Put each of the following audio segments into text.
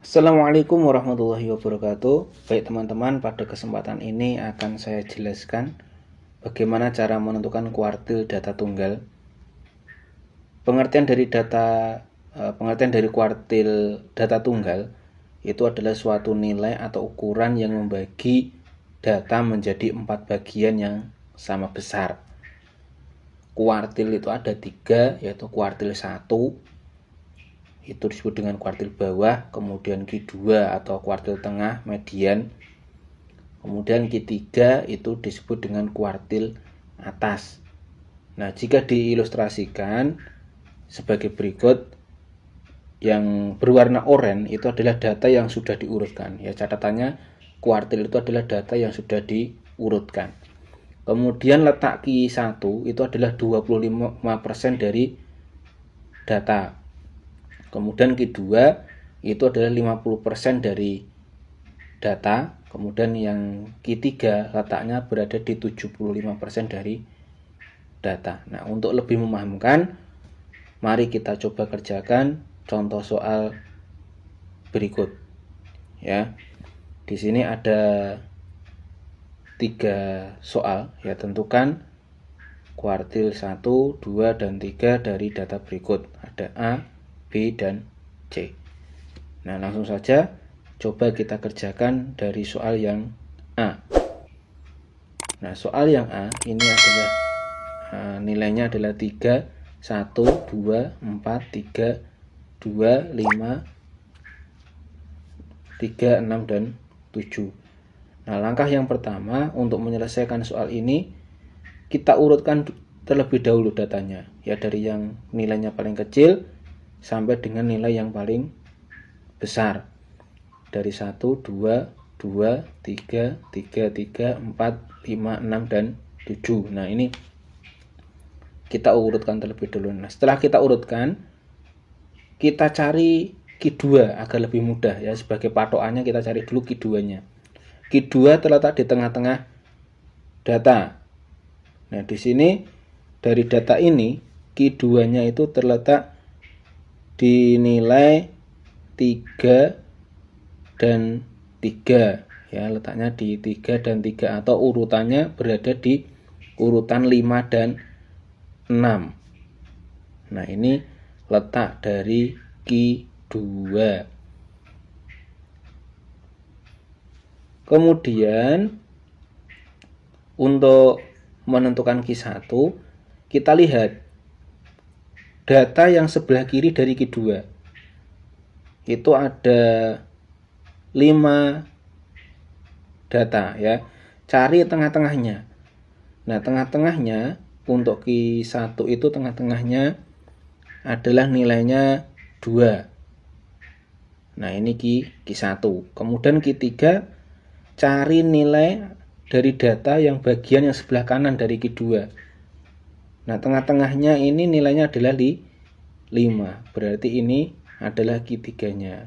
Assalamualaikum warahmatullahi wabarakatuh. Baik teman-teman, pada kesempatan ini akan saya jelaskan bagaimana cara menentukan kuartil data tunggal. Pengertian dari kuartil data tunggal itu adalah suatu nilai atau ukuran yang membagi data menjadi 4 bagian yang sama besar. Kuartil itu ada 3, yaitu kuartil 1 itu disebut dengan kuartil bawah, kemudian Q2 atau kuartil tengah median, kemudian Q3 itu disebut dengan kuartil atas. Nah, jika diilustrasikan sebagai berikut, yang berwarna oranye itu adalah data yang sudah diurutkan. Ya, catatannya kuartil itu adalah data yang sudah diurutkan. Kemudian letak Q1 itu adalah 25% dari data. Kemudian Q2 itu adalah 50% dari data. Kemudian yang Q3 letaknya berada di 75% dari data. Nah, untuk lebih memahamkan, mari kita coba kerjakan contoh soal berikut. Ya. Di sini ada 3 soal, ya, tentukan kuartil 1, 2, dan 3 dari data berikut. Ada A, B, dan C. Nah, langsung saja coba kita kerjakan dari soal yang A. Nah, soal yang A ini adalah nilainya adalah 3, 1, 2, 4, 3, 2, 5, 3, 6, dan 7. Nah, langkah yang pertama untuk menyelesaikan soal ini, kita urutkan terlebih dahulu datanya, ya, dari yang nilainya paling kecil sampai dengan nilai yang paling besar. Dari 1, 2, 2, 3, 3, 3, 4, 5, 6, dan 7. Nah, ini kita urutkan terlebih dahulu. Nah, setelah kita urutkan, kita cari Q2 agar lebih mudah, ya. Sebagai patokannya kita cari dulu Q2-nya. Q2 terletak di tengah-tengah data. Nah, di sini dari data ini Q2-nya itu terletak di nilai 3 dan 3, ya, letaknya di 3 dan 3, atau urutannya berada di urutan 5 dan 6. Nah, ini letak dari Q2. Kemudian untuk menentukan Q1, kita lihat data yang sebelah kiri dari Q2 itu ada 5 data, ya. Cari tengah-tengahnya. Nah, tengah-tengahnya untuk Q1 itu tengah-tengahnya adalah nilainya 2. Nah, ini Q1. Kemudian Q3 cari nilai dari data yang bagian yang sebelah kanan dari Q2. Nah, tengah-tengahnya ini nilainya adalah 5. Berarti ini adalah Q3-nya.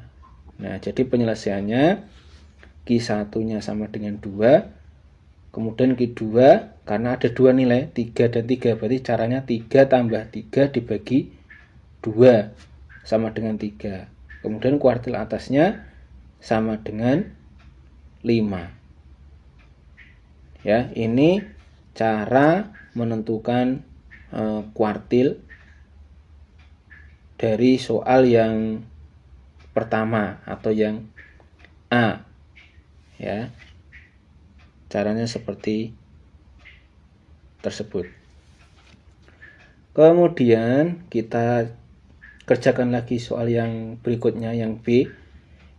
Nah, jadi penyelesaiannya Q1-nya sama dengan 2. Kemudian Q2, karena ada 2 nilai, 3 dan 3. Berarti caranya 3 tambah 3 dibagi 2 sama dengan 3. Kemudian kuartil atasnya sama dengan 5. Ya, ini cara menentukan kuartil dari soal yang pertama atau yang A, ya. Caranya seperti tersebut. Kemudian kita kerjakan lagi soal yang berikutnya, yang B.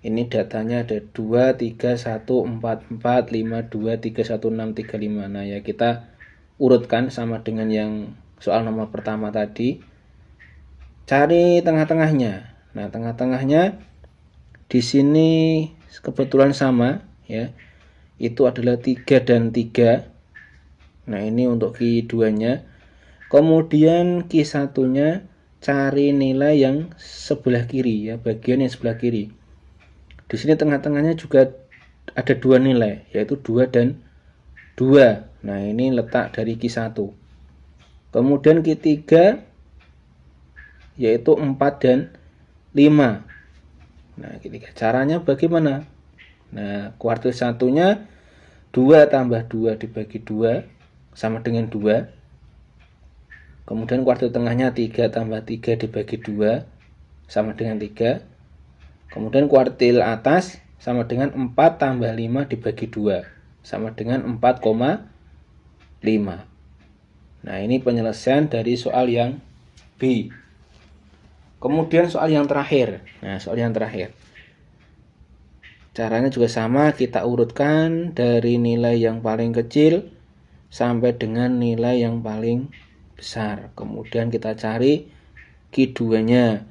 Ini datanya ada 2, 3, 1, 4, 4, 5, 2, 3, 1, 6, 3, 5. Nah, ya, kita urutkan sama dengan yang soal nomor pertama tadi. Cari tengah-tengahnya. Nah, tengah-tengahnya di sini kebetulan sama, ya. Itu adalah 3 dan 3. Nah, ini untuk Q2-nya. Kemudian Q1-nya cari nilai yang sebelah kiri, ya, bagian yang sebelah kiri. Di sini tengah-tengahnya juga ada 2 nilai, yaitu 2 dan 2. Nah, ini letak dari Q1. Kemudian Q3 yaitu 4 dan 5. Nah, ketiga. Caranya bagaimana? Nah, kuartil satunya 2 tambah 2 dibagi 2 sama dengan 2. Kemudian kuartil tengahnya 3 tambah 3 dibagi 2 sama dengan 3. Kemudian kuartil atas sama dengan 4 tambah 5 dibagi 2 sama dengan 4,5. Nah, ini penyelesaian dari soal yang B. Kemudian soal yang terakhir. Nah, soal yang terakhir. Caranya juga sama, kita urutkan dari nilai yang paling kecil sampai dengan nilai yang paling besar. Kemudian kita cari Q2-nya.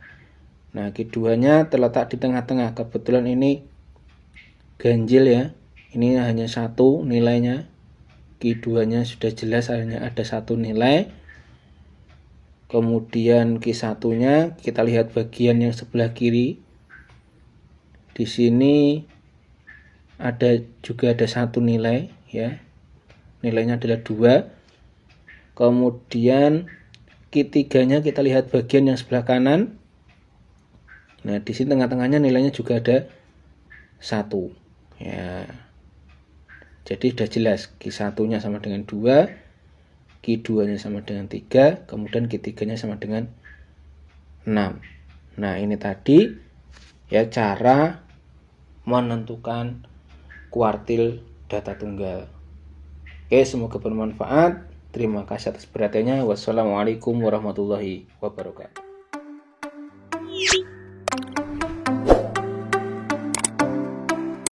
Nah, Q2-nya terletak di tengah-tengah. Kebetulan ini ganjil ya. Ini hanya satu nilainya. Q2-nya sudah jelas hanya ada satu nilai. Kemudian Q1-nya kita lihat bagian yang sebelah kiri. Di sini juga ada satu nilai ya. Nilainya adalah 2. Kemudian Q3-nya kita lihat bagian yang sebelah kanan. Nah, di sini tengah-tengahnya nilainya juga ada 1. Ya. Jadi sudah jelas Q1-nya sama dengan 2, Q2-nya sama dengan 3, kemudian Q3-nya sama dengan 6. Nah, ini tadi ya cara menentukan kuartil data tunggal. Oke, semoga bermanfaat. Terima kasih atas perhatiannya. Wassalamualaikum warahmatullahi wabarakatuh.